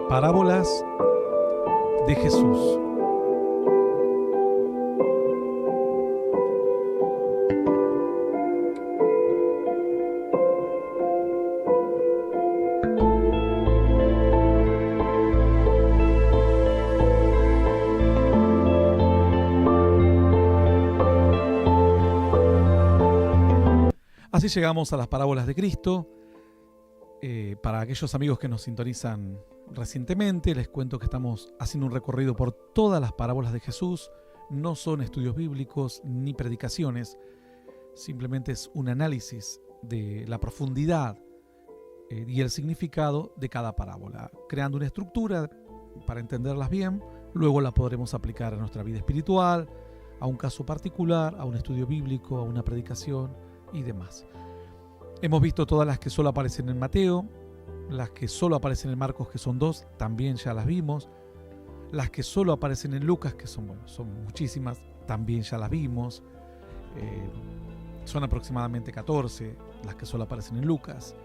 Parábolas de Jesús. Así llegamos a las parábolas de Cristo. Para aquellos amigos que nos sintonizan recientemente, les cuento que estamos haciendo un recorrido por todas las parábolas de Jesús. No son estudios bíblicos ni predicaciones, simplemente es un análisis de la profundidad y el significado de cada parábola, creando una estructura para entenderlas bien. Luego la podremos aplicar a nuestra vida espiritual, a un caso particular, a un estudio bíblico, a una predicación y demás. Hemos visto todas las que solo aparecen en Mateo, las que solo aparecen en Marcos, que son 2, también ya las vimos. Las que solo aparecen en Lucas, que son muchísimas, también ya las vimos. Son aproximadamente 14 las que solo aparecen en Lucas.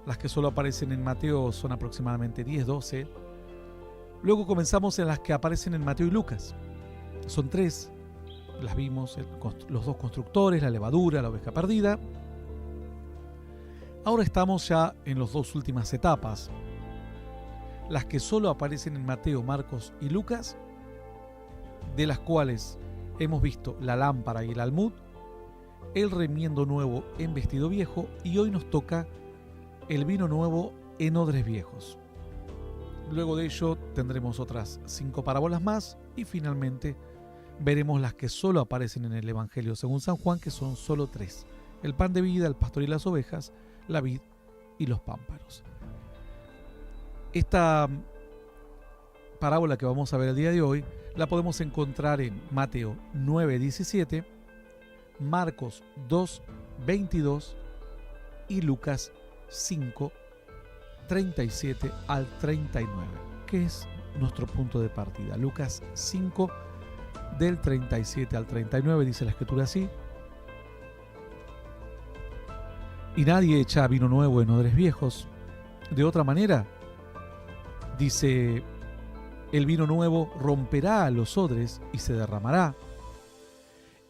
Las que solo aparecen en Mateo son aproximadamente 10, 12. Luego comenzamos en las que aparecen en Mateo y Lucas. Son 3. Las vimos, los 2 constructores, la levadura, la oveja perdida. Ahora estamos ya en las 2 últimas etapas, las que solo aparecen en Mateo, Marcos y Lucas, de las cuales hemos visto la lámpara y el almud, el remiendo nuevo en vestido viejo, y hoy nos toca el vino nuevo en odres viejos. Luego de ello tendremos otras 5 parábolas más y finalmente veremos las que solo aparecen en el Evangelio según San Juan, que son solo 3: el pan de vida, el pastor y las ovejas, la vid y los pámpanos. Esta parábola que vamos a ver el día de hoy la podemos encontrar en Mateo 9:17, Marcos 2:22 y Lucas 5:37 al 39, que es nuestro punto de partida. Lucas 5 del 37 al 39 dice la escritura así: y nadie echa vino nuevo en odres viejos. De otra manera, dice, el vino nuevo romperá los odres y se derramará,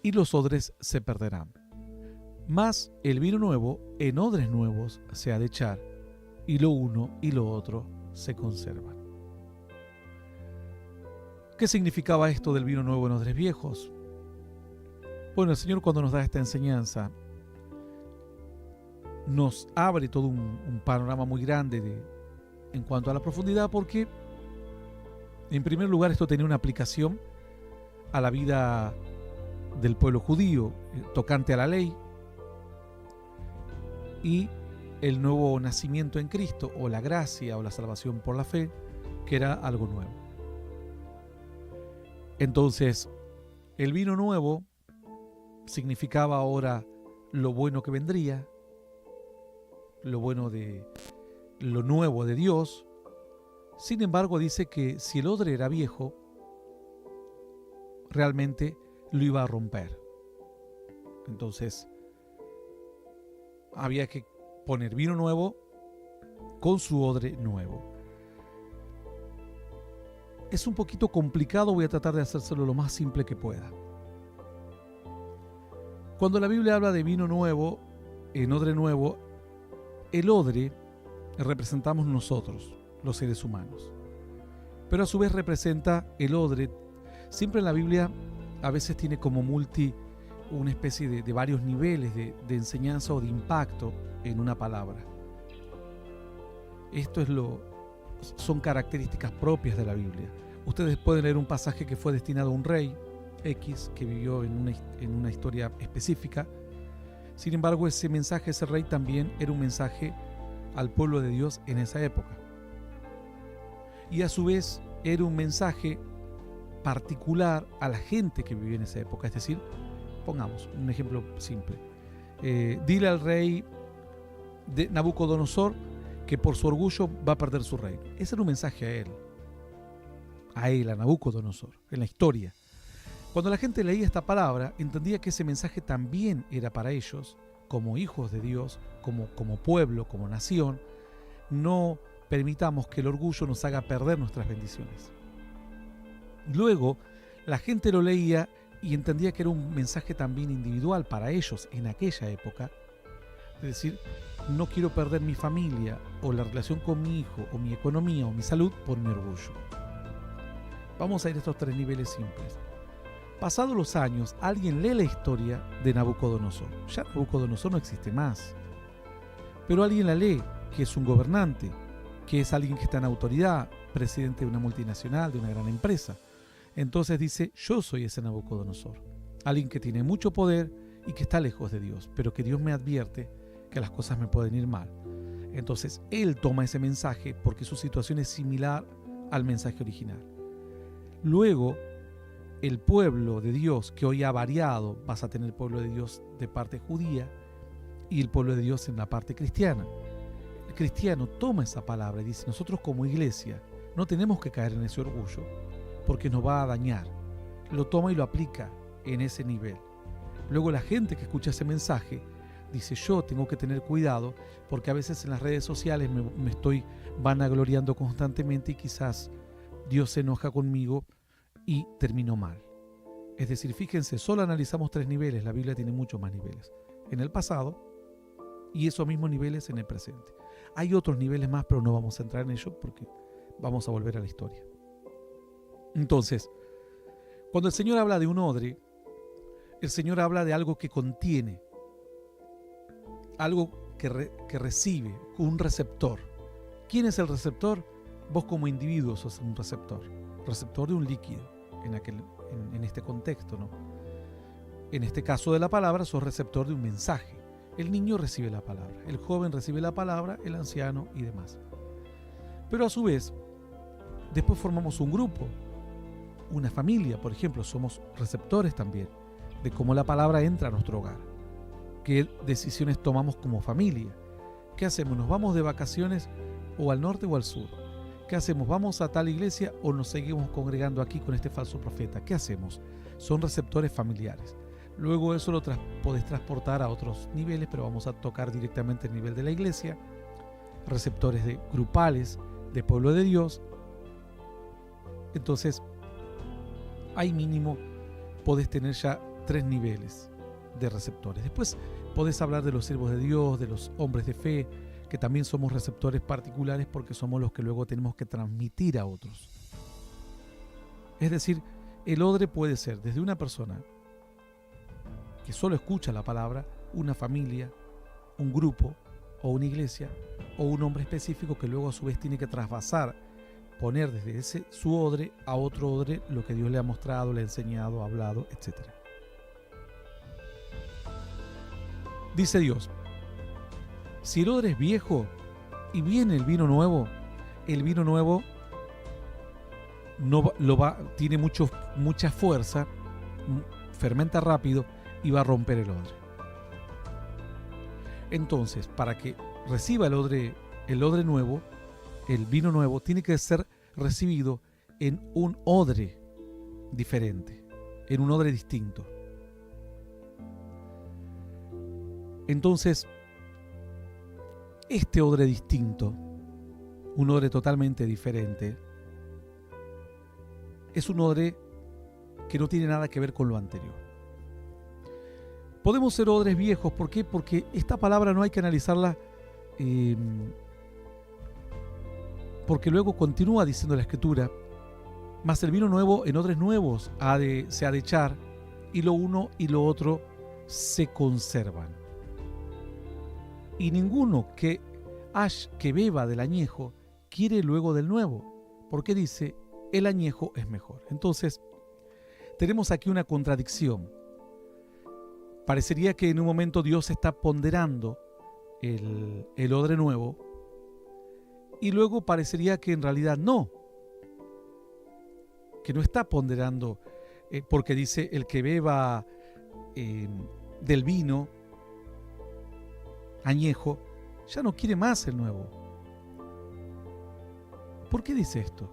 y los odres se perderán. Mas el vino nuevo en odres nuevos se ha de echar, y lo uno y lo otro se conservan. ¿Qué significaba esto del vino nuevo en odres viejos? Bueno, el Señor, cuando nos da esta enseñanza, nos abre todo un panorama muy grande en cuanto a la profundidad, porque en primer lugar esto tenía una aplicación a la vida del pueblo judío tocante a la ley y el nuevo nacimiento en Cristo, o la gracia o la salvación por la fe, que era algo nuevo. Entonces, el vino nuevo significaba ahora lo bueno que vendría, lo bueno de lo nuevo de Dios. Sin embargo, dice que si el odre era viejo, realmente lo iba a romper. Entonces, había que poner vino nuevo con su odre nuevo. Es un poquito complicado, voy a tratar de hacérselo lo más simple que pueda. Cuando la Biblia habla de vino nuevo en odre nuevo, el odre representamos nosotros, los seres humanos. Pero a su vez representa el odre. Siempre en la Biblia a veces tiene como una especie de varios niveles de enseñanza o de impacto en una palabra. Esto son características propias de la Biblia. Ustedes pueden leer un pasaje que fue destinado a un rey X que vivió en una historia específica. Sin embargo, ese mensaje, ese rey, también era un mensaje al pueblo de Dios en esa época. Y a su vez era un mensaje particular a la gente que vivía en esa época. Es decir, pongamos un ejemplo simple. Dile al rey de Nabucodonosor que por su orgullo va a perder su reino. Ese era un mensaje a Nabucodonosor, en la historia. Cuando la gente leía esta palabra, entendía que ese mensaje también era para ellos, como hijos de Dios, como pueblo, como nación, no permitamos que el orgullo nos haga perder nuestras bendiciones. Luego, la gente lo leía y entendía que era un mensaje también individual para ellos en aquella época. Es decir, no quiero perder mi familia o la relación con mi hijo o mi economía o mi salud por mi orgullo. Vamos a ir a estos 3 niveles simples. Pasados los años, alguien lee la historia de Nabucodonosor. Ya Nabucodonosor no existe más. Pero alguien la lee, que es un gobernante, que es alguien que está en autoridad, presidente de una multinacional, de una gran empresa. Entonces dice, yo soy ese Nabucodonosor. Alguien que tiene mucho poder y que está lejos de Dios, pero que Dios me advierte que las cosas me pueden ir mal. Entonces él toma ese mensaje porque su situación es similar al mensaje original. Luego, el pueblo de Dios, que hoy ha variado, vas a tener el pueblo de Dios de parte judía y el pueblo de Dios en la parte cristiana. El cristiano toma esa palabra y dice, nosotros como iglesia no tenemos que caer en ese orgullo porque nos va a dañar. Lo toma y lo aplica en ese nivel. Luego la gente que escucha ese mensaje dice, yo tengo que tener cuidado porque a veces en las redes sociales me estoy vanagloriando constantemente y quizás Dios se enoja conmigo y termino mal. Es decir, fíjense, solo analizamos 3 niveles, la Biblia tiene muchos más niveles. En el pasado y esos mismos niveles en el presente. Hay otros niveles más, pero no vamos a entrar en ello porque vamos a volver a la historia. Entonces, cuando el Señor habla de un odre, el Señor habla de algo que contiene, algo que recibe, un receptor. ¿Quién es el receptor? Vos como individuo sos un receptor de un líquido, en este contexto, ¿no? En este caso de la palabra, sos receptor de un mensaje. El niño recibe la palabra, el joven recibe la palabra, el anciano y demás. Pero a su vez, después formamos un grupo, una familia, por ejemplo, somos receptores también de cómo la palabra entra a nuestro hogar. ¿Qué decisiones tomamos como familia? ¿Qué hacemos? ¿Nos vamos de vacaciones o al norte o al sur? ¿Qué hacemos? ¿Vamos a tal iglesia o nos seguimos congregando aquí con este falso profeta? ¿Qué hacemos? Son receptores familiares. Luego eso lo podés transportar a otros niveles, pero vamos a tocar directamente el nivel de la iglesia. Receptores grupales, de pueblo de Dios. Entonces, ahí mínimo podés tener ya 3 niveles de receptores. Después podés hablar de los siervos de Dios, de los hombres de fe, que también somos receptores particulares porque somos los que luego tenemos que transmitir a otros. Es decir, el odre puede ser desde una persona que solo escucha la palabra, una familia, un grupo o una iglesia, o un hombre específico que luego a su vez tiene que trasvasar, poner desde su odre a otro odre lo que Dios le ha mostrado, le ha enseñado, ha hablado, etc. Dice Dios, si el odre es viejo y viene el vino nuevo no tiene mucha fuerza, fermenta rápido y va a romper el odre. Entonces, para que reciba el odre nuevo, el vino nuevo, tiene que ser recibido en un odre diferente, en un odre distinto. Entonces, este odre distinto, un odre totalmente diferente, es un odre que no tiene nada que ver con lo anterior. Podemos ser odres viejos, ¿por qué? Porque esta palabra no hay que analizarla porque luego continúa diciendo la Escritura, mas el vino nuevo en odres nuevos se ha de echar, y lo uno y lo otro se conservan. Y ninguno que beba del añejo quiere luego del nuevo, porque dice, el añejo es mejor. Entonces, tenemos aquí una contradicción. Parecería que en un momento Dios está ponderando el odre nuevo, y luego parecería que en realidad no, que no está ponderando, porque dice el que beba del vino añejo ya no quiere más el nuevo. ¿Por qué dice esto?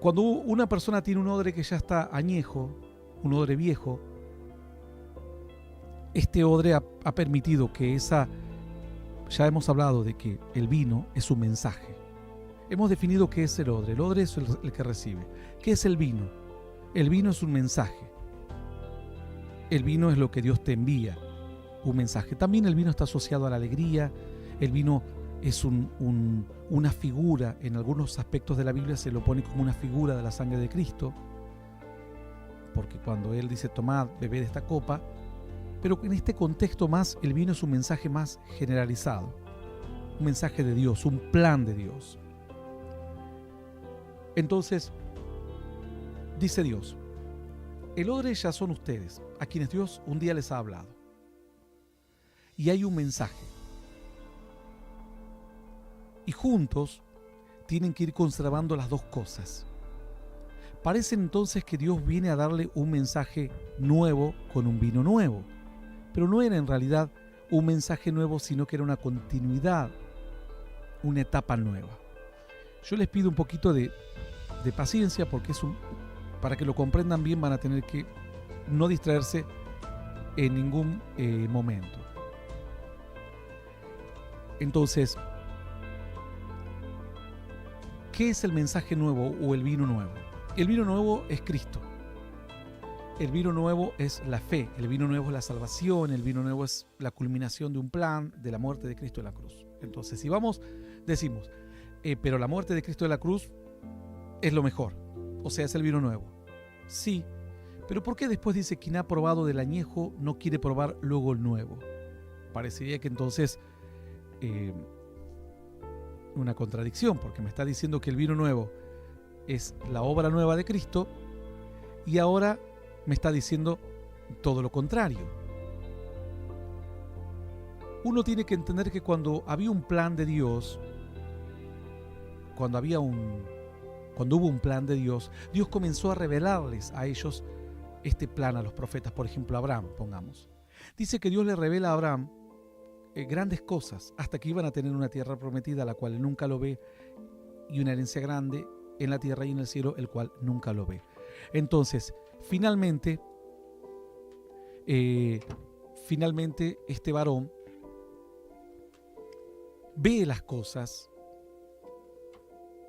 Cuando una persona tiene un odre que ya está añejo, un odre viejo, este odre ha permitido que ya hemos hablado de que el vino es un mensaje. Hemos definido qué es el odre. El odre es el que recibe. ¿Qué es el vino? El vino es un mensaje. El vino es lo que Dios te envía, un mensaje. También el vino está asociado a la alegría. El vino es una figura. En algunos aspectos de la Biblia se lo pone como una figura de la sangre de Cristo, porque cuando Él dice tomad, bebed esta copa, pero en este contexto más el vino es un mensaje más generalizado, un mensaje de Dios, un plan de Dios. Entonces, dice Dios, el odre ya son ustedes, a quienes Dios un día les ha hablado. Y hay un mensaje. Y juntos tienen que ir conservando las dos cosas. Parece entonces que Dios viene a darle un mensaje nuevo con un vino nuevo. Pero no era en realidad un mensaje nuevo, sino que era una continuidad, una etapa nueva. Yo les pido un poquito de paciencia, porque para que lo comprendan bien van a tener que no distraerse en ningún momento. Entonces, ¿qué es el mensaje nuevo o el vino nuevo? El vino nuevo es Cristo. El vino nuevo es la fe. El vino nuevo es la salvación. El vino nuevo es la culminación de un plan de la muerte de Cristo en la cruz. Entonces, si decimos, pero la muerte de Cristo en la cruz es lo mejor, o sea, es el vino nuevo. Sí, pero ¿por qué después dice quien ha probado del añejo no quiere probar luego el nuevo? Parecería que entonces una contradicción, porque me está diciendo que el vino nuevo es la obra nueva de Cristo y ahora me está diciendo todo lo contrario. Uno tiene que entender que cuando había un plan de Dios, cuando hubo un plan de Dios, Dios comenzó a revelarles a ellos este plan a los profetas. Por ejemplo, a Abraham, pongamos. Dice que Dios le revela a Abraham grandes cosas, hasta que iban a tener una tierra prometida, la cual nunca lo ve, y una herencia grande en la tierra y en el cielo, el cual nunca lo ve. Entonces, finalmente este varón ve las cosas,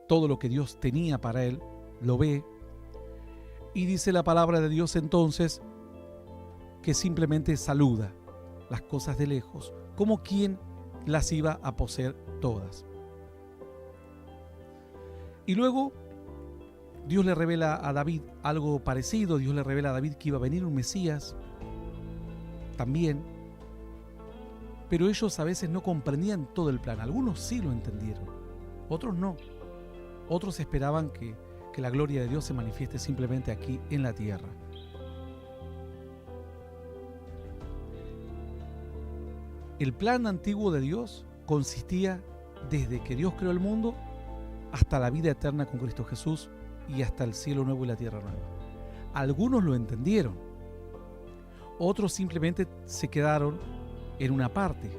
todo lo que Dios tenía para él, lo ve, y dice la palabra de Dios entonces que simplemente saluda las cosas de lejos, como quien las iba a poseer todas. Y luego Dios le revela a David algo parecido. Dios le revela a David que iba a venir un Mesías también, pero ellos a veces no comprendían todo el plan. Algunos sí lo entendieron, otros no. Otros esperaban que la gloria de Dios se manifieste simplemente aquí en la tierra. El plan antiguo de Dios consistía desde que Dios creó el mundo hasta la vida eterna con Cristo Jesús y hasta el cielo nuevo y la tierra nueva. Algunos lo entendieron, otros simplemente se quedaron en una parte.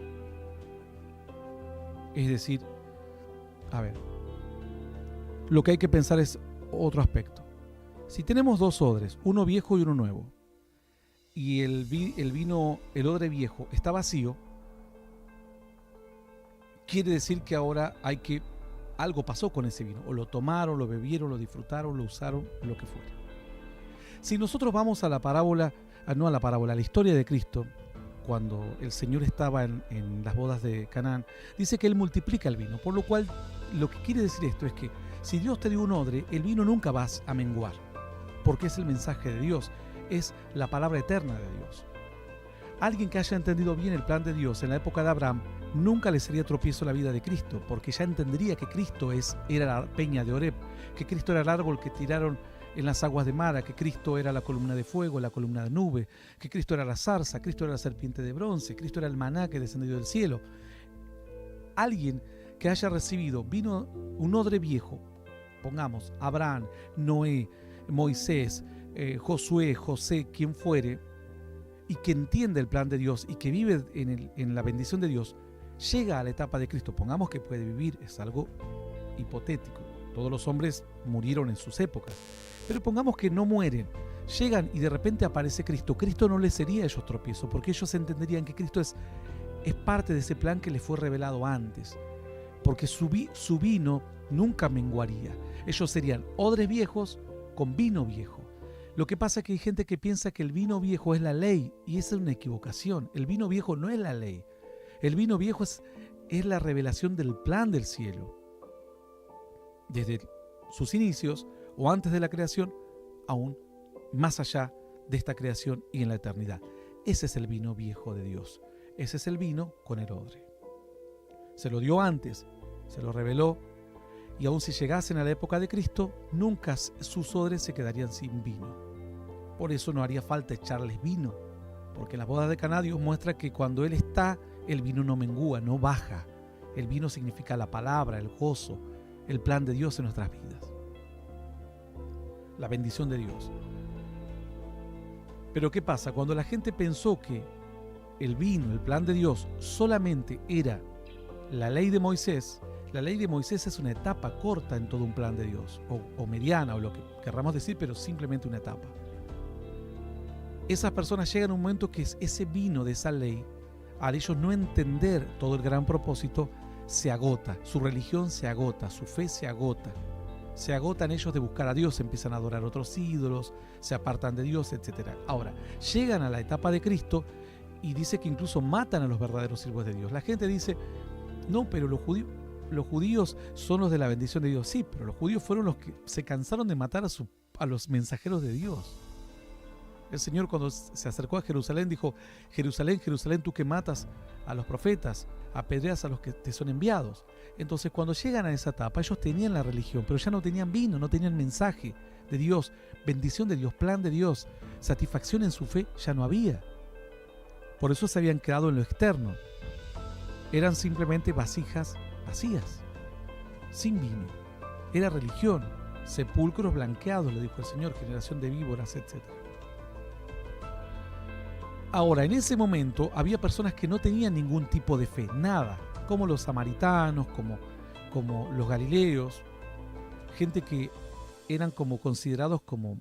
Es decir, lo que hay que pensar es otro aspecto. Si tenemos dos odres, uno viejo y uno nuevo, y el odre viejo está vacío, quiere decir que ahora algo pasó con ese vino, o lo tomaron, lo bebieron, lo disfrutaron, lo usaron, lo que fuera. Si nosotros vamos a la historia de Cristo, cuando el Señor estaba en las bodas de Canaán, dice que Él multiplica el vino, por lo cual lo que quiere decir esto es que si Dios te dio un odre, el vino nunca va a menguar, porque es el mensaje de Dios, es la palabra eterna de Dios. Alguien que haya entendido bien el plan de Dios en la época de Abraham, nunca le sería tropiezo la vida de Cristo, porque ya entendería que Cristo era la peña de Oreb, que Cristo era el árbol que tiraron en las aguas de Mara, que Cristo era la columna de fuego, la columna de nube, que Cristo era la zarza, Cristo era la serpiente de bronce, Cristo era el maná que descendió del cielo. Alguien que haya recibido un odre viejo, pongamos Abraham, Noé, Moisés, Josué, José, quien fuere, y que entiende el plan de Dios y que vive en la bendición de Dios, llega a la etapa de Cristo. Pongamos que puede vivir, es algo hipotético. Todos los hombres murieron en sus épocas, pero pongamos que no mueren. Llegan y de repente aparece Cristo. Cristo no les sería a ellos tropiezo, porque ellos entenderían que Cristo es es parte de ese plan que les fue revelado antes, porque su vino nunca menguaría. Ellos serían odres viejos con vino viejo. Lo que pasa es que hay gente que piensa que el vino viejo es la ley, y esa es una equivocación. El vino viejo no es la ley. El vino viejo es la revelación del plan del cielo. Desde sus inicios o antes de la creación, aún más allá de esta creación y en la eternidad. Ese es el vino viejo de Dios. Ese es el vino con el odre. Se lo dio antes, se lo reveló, y aun si llegasen a la época de Cristo, nunca sus odres se quedarían sin vino. Por eso no haría falta echarles vino, porque en las bodas de Caná Dios muestra que cuando Él está, el vino no mengúa, no baja. El vino significa la palabra, el gozo, el plan de Dios en nuestras vidas. La bendición de Dios. Pero ¿qué pasa? Cuando la gente pensó que el vino, el plan de Dios, solamente era la ley de Moisés es una etapa corta en todo un plan de Dios, o mediana, o lo que querramos decir, pero simplemente una etapa. Esas personas llegan a un momento que ese vino de esa ley, al ellos no entender todo el gran propósito, se agota, su religión se agota, su fe se agota. Se agotan ellos de buscar a Dios, empiezan a adorar otros ídolos, se apartan de Dios, etc. Ahora, llegan a la etapa de Cristo y dice que incluso matan a los verdaderos siervos de Dios. La gente dice, no, pero los judíos son los de la bendición de Dios. Sí, pero los judíos fueron los que se cansaron de matar a los mensajeros de Dios. El Señor, cuando se acercó a Jerusalén, dijo, Jerusalén, Jerusalén, tú que matas a los profetas, apedreas a los que te son enviados. Entonces, cuando llegan a esa etapa, ellos tenían la religión, pero ya no tenían vino, no tenían mensaje de Dios, bendición de Dios, plan de Dios, satisfacción en su fe, ya no había. Por eso se habían quedado en lo externo. Eran simplemente vasijas vacías, sin vino. Era religión, sepulcros blanqueados, le dijo el Señor, generación de víboras, etc. Ahora, en ese momento había personas que no tenían ningún tipo de fe, nada, como los samaritanos, como los galileos, gente que eran como considerados como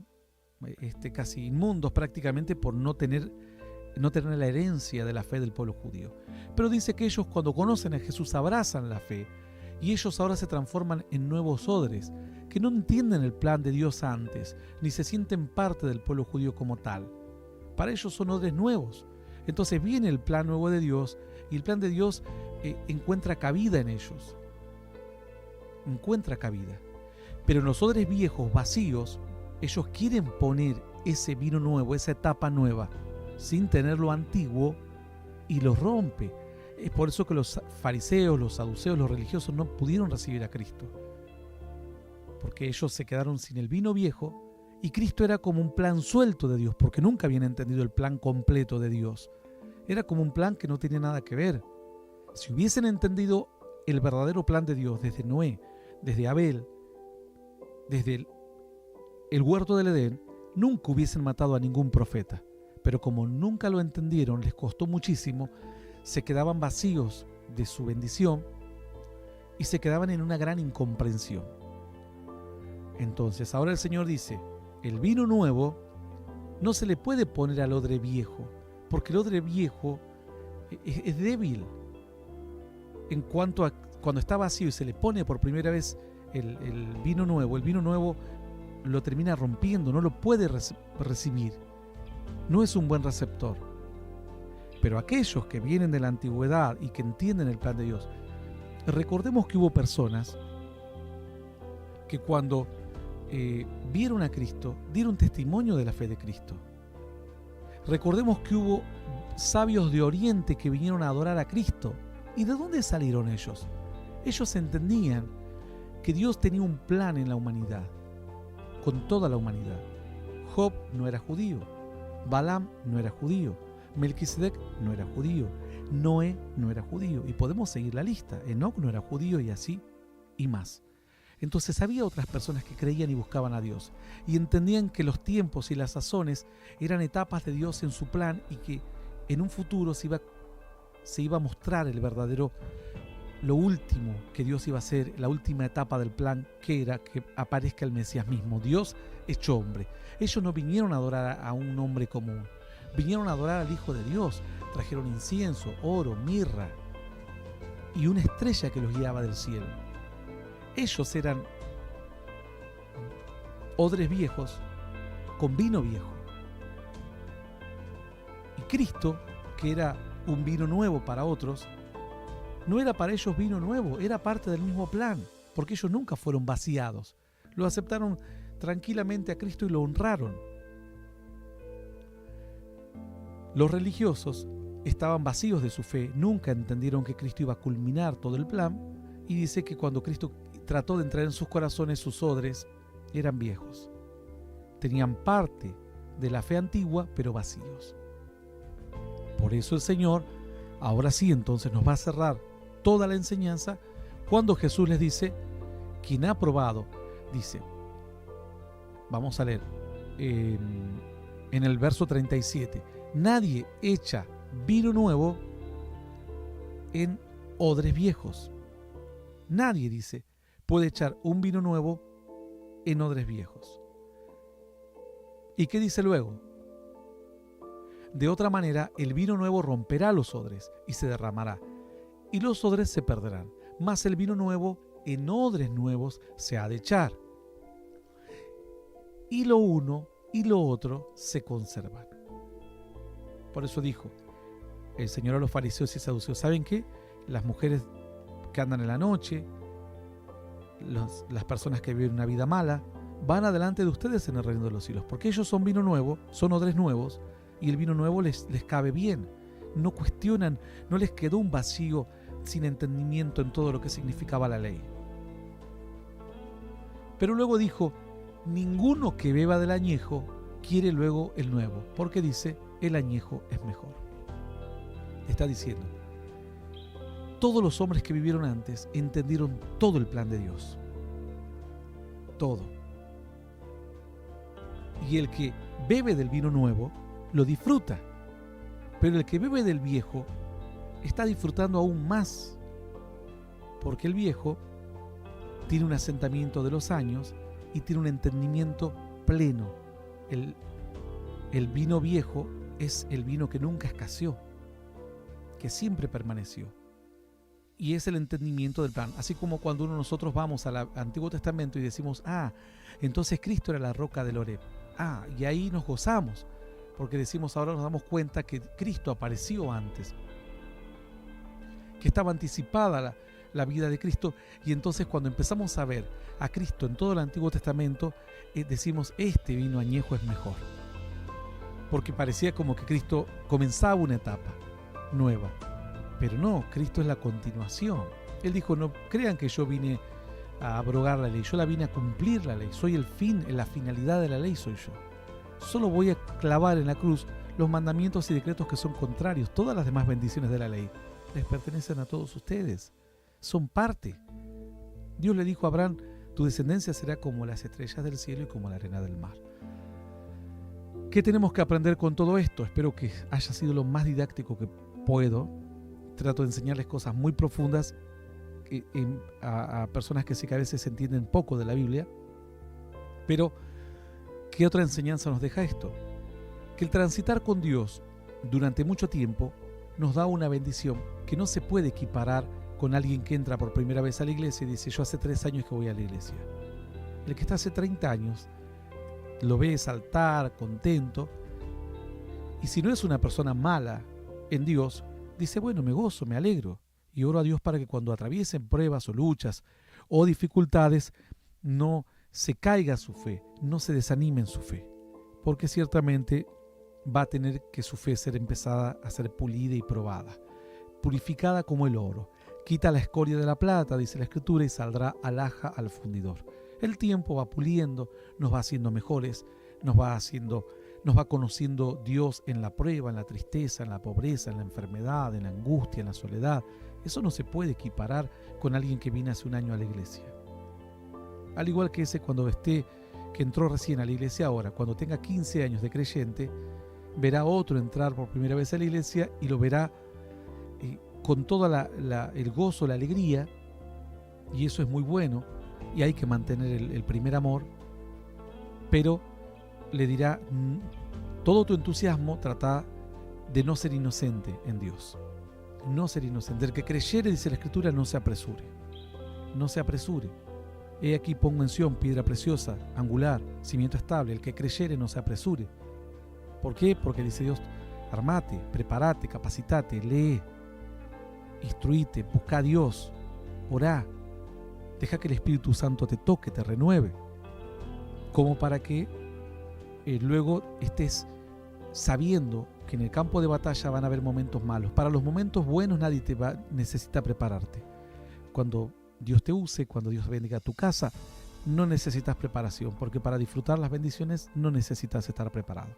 casi inmundos prácticamente por no tener la herencia de la fe del pueblo judío. Pero dice que ellos, cuando conocen a Jesús, abrazan la fe, y ellos ahora se transforman en nuevos odres, que no entienden el plan de Dios antes, ni se sienten parte del pueblo judío como tal. Para ellos son odres nuevos. Entonces viene el plan nuevo de Dios, y el plan de Dios encuentra cabida en ellos. Encuentra cabida. Pero en los odres viejos, vacíos, ellos quieren poner ese vino nuevo, esa etapa nueva, sin tener lo antiguo, y lo rompe. Es por eso que los fariseos, los saduceos, los religiosos no pudieron recibir a Cristo. Porque ellos se quedaron sin el vino viejo, y Cristo era como un plan suelto de Dios, porque nunca habían entendido el plan completo de Dios. Era como un plan que no tenía nada que ver. Si hubiesen entendido el verdadero plan de Dios desde Noé, desde Abel, desde el huerto del Edén, nunca hubiesen matado a ningún profeta. Pero como nunca lo entendieron, les costó muchísimo, se quedaban vacíos de su bendición y se quedaban en una gran incomprensión. Entonces ahora el Señor dice, el vino nuevo no se le puede poner al odre viejo, porque el odre viejo es débil. En cuanto a cuando está vacío y se le pone por primera vez el vino nuevo lo termina rompiendo, no lo puede recibir. No es un buen receptor. Pero aquellos que vienen de la antigüedad y que entienden el plan de Dios, recordemos que hubo personas que cuando vieron a Cristo, dieron testimonio de la fe de Cristo. Recordemos que hubo sabios de Oriente que vinieron a adorar a Cristo. ¿Y de dónde salieron ellos? Ellos entendían que Dios tenía un plan en la humanidad, con toda la humanidad. Job no era judío, Balaam no era judío, Melquisedec no era judío, Noé no era judío, y podemos seguir la lista. Enoc no era judío, y así y más. Entonces había otras personas que creían y buscaban a Dios y entendían que los tiempos y las sazones eran etapas de Dios en su plan, y que en un futuro se iba a mostrar el verdadero, lo último que Dios iba a hacer, la última etapa del plan, que era que aparezca el Mesías mismo, Dios hecho hombre. Ellos no vinieron a adorar a un hombre común, vinieron a adorar al Hijo de Dios, trajeron incienso, oro, mirra y una estrella que los guiaba del cielo. Ellos eran odres viejos con vino viejo. Y Cristo, que era un vino nuevo para otros, no era para ellos vino nuevo, era parte del mismo plan, porque ellos nunca fueron vaciados. Lo aceptaron tranquilamente a Cristo y lo honraron. Los religiosos estaban vacíos de su fe, nunca entendieron que Cristo iba a culminar todo el plan, y dice que cuando Cristo trató de entrar en sus corazones, sus odres eran viejos. Tenían parte de la fe antigua, pero vacíos. Por eso el Señor, ahora sí entonces nos va a cerrar toda la enseñanza cuando Jesús les dice, quien ha probado, dice, vamos a leer en el verso 37, nadie echa vino nuevo en odres viejos. Nadie, dice, puede echar un vino nuevo en odres viejos. ¿Y qué dice luego? De otra manera, el vino nuevo romperá los odres y se derramará, y los odres se perderán, mas el vino nuevo en odres nuevos se ha de echar. Y lo uno y lo otro se conservan. Por eso dijo el Señor a los fariseos y saduceos, ¿saben qué? Las mujeres que andan en la noche, las personas que viven una vida mala, van adelante de ustedes en el reino de los cielos, porque ellos son vino nuevo, son odres nuevos, y el vino nuevo les cabe bien. No cuestionan, no les quedó un vacío sin entendimiento en todo lo que significaba la ley. Pero luego dijo, ninguno que beba del añejo quiere luego el nuevo, porque dice, el añejo es mejor. Está diciendo, todos los hombres que vivieron antes entendieron todo el plan de Dios. Todo. Y el que bebe del vino nuevo, lo disfruta. Pero el que bebe del viejo, está disfrutando aún más. Porque el viejo tiene un asentamiento de los años y tiene un entendimiento pleno. El vino viejo es el vino que nunca escaseó, que siempre permaneció. Y es el entendimiento del plan. Así como cuando nosotros vamos al Antiguo Testamento y decimos, entonces Cristo era la roca del Oreb. Y ahí nos gozamos, porque decimos, ahora nos damos cuenta que Cristo apareció antes, que estaba anticipada la vida de Cristo, y entonces cuando empezamos a ver a Cristo en todo el Antiguo Testamento, decimos, este vino añejo es mejor, porque parecía como que Cristo comenzaba una etapa nueva, pero no, Cristo es la continuación. Él dijo, no crean que yo vine a abrogar la ley, yo la vine a cumplir la ley, soy el fin, la finalidad de la ley soy yo. Solo voy a clavar en la cruz los mandamientos y decretos que son contrarios. Todas las demás bendiciones de la ley les pertenecen a todos ustedes, son parte. Dios le dijo a Abraham, tu descendencia será como las estrellas del cielo y como la arena del mar. ¿Qué tenemos que aprender con todo esto? Espero que haya sido lo más didáctico que puedo. Trato de enseñarles cosas muy profundas a personas que sé que a veces entienden poco de la Biblia, pero ¿qué otra enseñanza nos deja esto? Que el transitar con Dios durante mucho tiempo nos da una bendición que no se puede equiparar con alguien que entra por primera vez a la iglesia y dice, yo hace 3 años que voy a la iglesia. El que está hace 30 años lo ve saltar, contento, y si no es una persona mala en Dios, dice, bueno, me gozo, me alegro, y oro a Dios para que cuando atraviesen pruebas o luchas o dificultades, no se caiga su fe, no se desanime en su fe, porque ciertamente va a tener que su fe ser empezada a ser pulida y probada, purificada como el oro. Quita la escoria de la plata, dice la Escritura, y saldrá alhaja al fundidor. El tiempo va puliendo, nos va haciendo mejores, nos va conociendo Dios en la prueba, en la tristeza, en la pobreza, en la enfermedad, en la angustia, en la soledad. Eso no se puede equiparar con alguien que viene hace 1 año a la iglesia. Al igual que ese que entró recién a la iglesia ahora, cuando tenga 15 años de creyente, verá a otro entrar por primera vez a la iglesia y lo verá con todo el gozo, la alegría, y eso es muy bueno, y hay que mantener el primer amor, pero le dirá, todo tu entusiasmo trata de no ser inocente en Dios. No ser inocente. El que creyere, dice la Escritura, no se apresure. No se apresure. He aquí pongo en Sión piedra preciosa, angular, cimiento estable. El que creyere, no se apresure. ¿Por qué? Porque dice Dios, armate, prepárate, capacitate, lee, instruite, busca a Dios, orá, deja que el Espíritu Santo te toque, te renueve, como para que luego estés sabiendo que en el campo de batalla van a haber momentos malos. Para los momentos buenos nadie necesita prepararte. Cuando Dios te use, cuando Dios bendiga tu casa, no necesitas preparación, porque para disfrutar las bendiciones no necesitas estar preparado.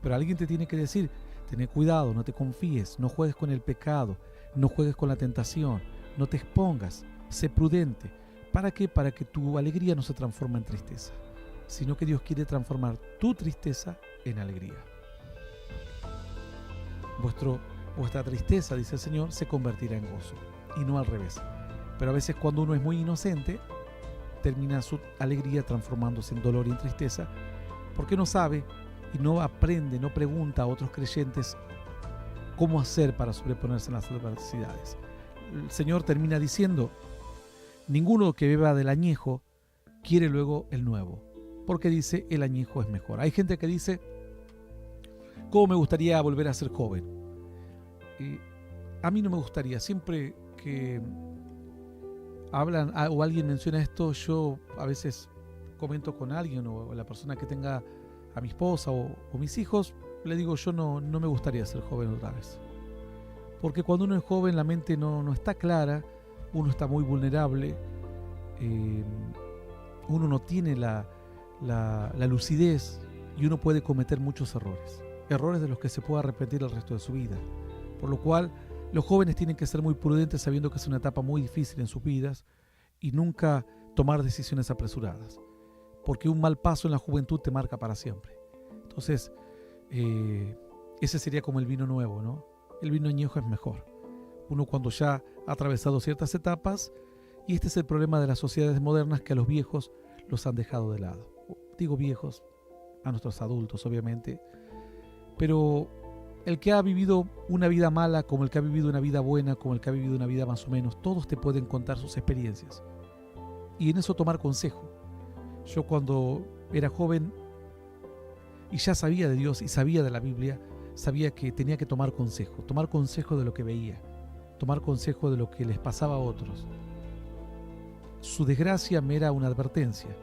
Pero alguien te tiene que decir, ten cuidado, no te confíes, no juegues con el pecado, no juegues con la tentación, no te expongas, sé prudente. ¿Para qué? Para que tu alegría no se transforme en tristeza, sino que Dios quiere transformar tu tristeza en alegría. Vuestra tristeza, dice el Señor, se convertirá en gozo, y no al revés. Pero a veces cuando uno es muy inocente, termina su alegría transformándose en dolor y en tristeza, porque no sabe y no aprende, no pregunta a otros creyentes cómo hacer para sobreponerse a las adversidades. El Señor termina diciendo, ninguno que beba del añejo quiere luego el nuevo, porque dice, el añejo es mejor. Hay gente que dice, ¿cómo me gustaría volver a ser joven? A mí no me gustaría. Siempre que hablan o alguien menciona esto, yo a veces comento con alguien o la persona que tenga a mi esposa o mis hijos, le digo, yo no me gustaría ser joven otra vez. Porque cuando uno es joven la mente no está clara, uno está muy vulnerable, uno no tiene la lucidez y uno puede cometer muchos errores de los que se puede arrepentir el resto de su vida. Por lo cual los jóvenes tienen que ser muy prudentes sabiendo que es una etapa muy difícil en sus vidas y nunca tomar decisiones apresuradas, porque un mal paso en la juventud te marca para siempre. Entonces, ese sería como el vino nuevo, ¿no? El vino añejo es mejor. Uno cuando ya ha atravesado ciertas etapas, y este es el problema de las sociedades modernas, que a los viejos los han dejado de lado. Digo viejos, a nuestros adultos obviamente, pero el que ha vivido una vida mala, como el que ha vivido una vida buena, como el que ha vivido una vida más o menos, todos te pueden contar sus experiencias. Y en eso tomar consejo. Yo cuando era joven y ya sabía de Dios y sabía de la Biblia, sabía que tenía que tomar consejo de lo que veía, tomar consejo de lo que les pasaba a otros. Su desgracia me era una advertencia,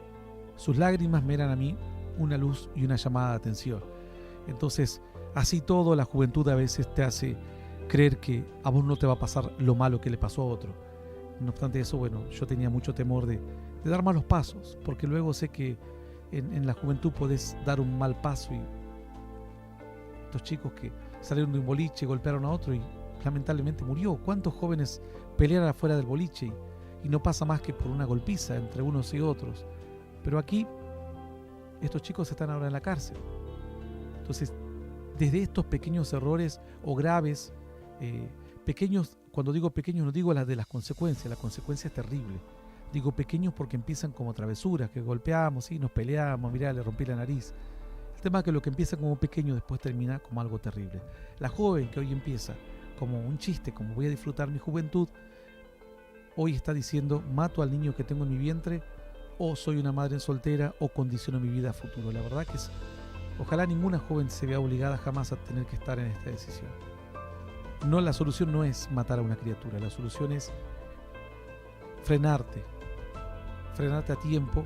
sus lágrimas me eran a mí una luz y una llamada de atención. Entonces, así todo, la juventud a veces te hace creer que a vos no te va a pasar lo malo que le pasó a otro. No obstante eso, bueno, yo tenía mucho temor de dar malos pasos, porque luego sé que en la juventud podés dar un mal paso, y estos chicos que salieron de un boliche golpearon a otro y lamentablemente murió. ¿Cuántos jóvenes pelearon afuera del boliche y no pasa más que por una golpiza entre unos y otros? Pero aquí estos chicos están ahora en la cárcel. Entonces, desde estos pequeños errores o graves, pequeños, cuando digo pequeños no digo las de las consecuencias, la consecuencia es terrible. Digo pequeños porque empiezan como travesuras, que golpeamos, ¿sí? Nos peleamos, mirá, le rompí la nariz. El tema es que lo que empieza como pequeño después termina como algo terrible. La joven que hoy empieza como un chiste, como voy a disfrutar mi juventud, hoy está diciendo, mato al niño que tengo en mi vientre, o soy una madre soltera, o condiciono mi vida a futuro. La verdad que ojalá ninguna joven se vea obligada jamás a tener que estar en esta decisión. No, la solución no es matar a una criatura, la solución es frenarte a tiempo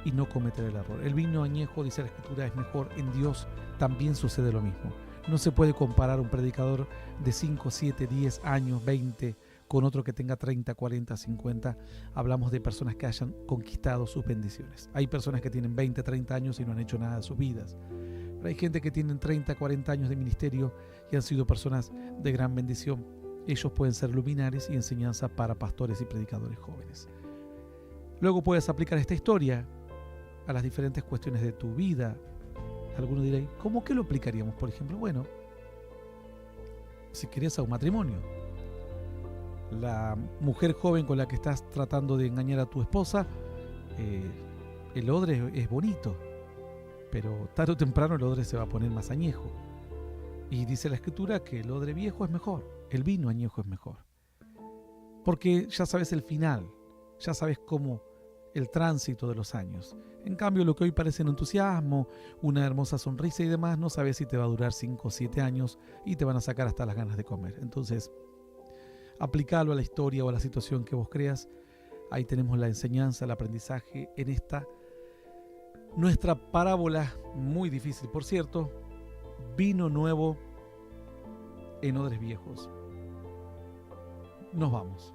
y no cometer el error. El vino añejo, dice la Escritura, es mejor. En Dios también sucede lo mismo. No se puede comparar un predicador de 5, 7, 10 años, 20, con otro que tenga 30, 40, 50. Hablamos de personas que hayan conquistado sus bendiciones. Hay personas que tienen 20, 30 años y no han hecho nada de sus vidas. Pero hay gente que tienen 30, 40 años de ministerio y han sido personas de gran bendición. Ellos pueden ser luminares y enseñanza para pastores y predicadores jóvenes. Luego puedes aplicar esta historia a las diferentes cuestiones de tu vida. Algunos diréis, ¿cómo que lo aplicaríamos? Por ejemplo, bueno, si querés a un matrimonio. La mujer joven con la que estás tratando de engañar a tu esposa, el odre es bonito, pero tarde o temprano el odre se va a poner más añejo. Y dice la Escritura que el odre viejo es mejor, el vino añejo es mejor. Porque ya sabes el final, ya sabes cómo el tránsito de los años. En cambio, lo que hoy parece un entusiasmo, una hermosa sonrisa y demás, no sabes si te va a durar 5 o 7 años y te van a sacar hasta las ganas de comer. Entonces, aplicalo a la historia o a la situación que vos creas. Ahí tenemos la enseñanza, el aprendizaje en esta nuestra parábola, muy difícil por cierto, vino nuevo en odres viejos. Nos vamos.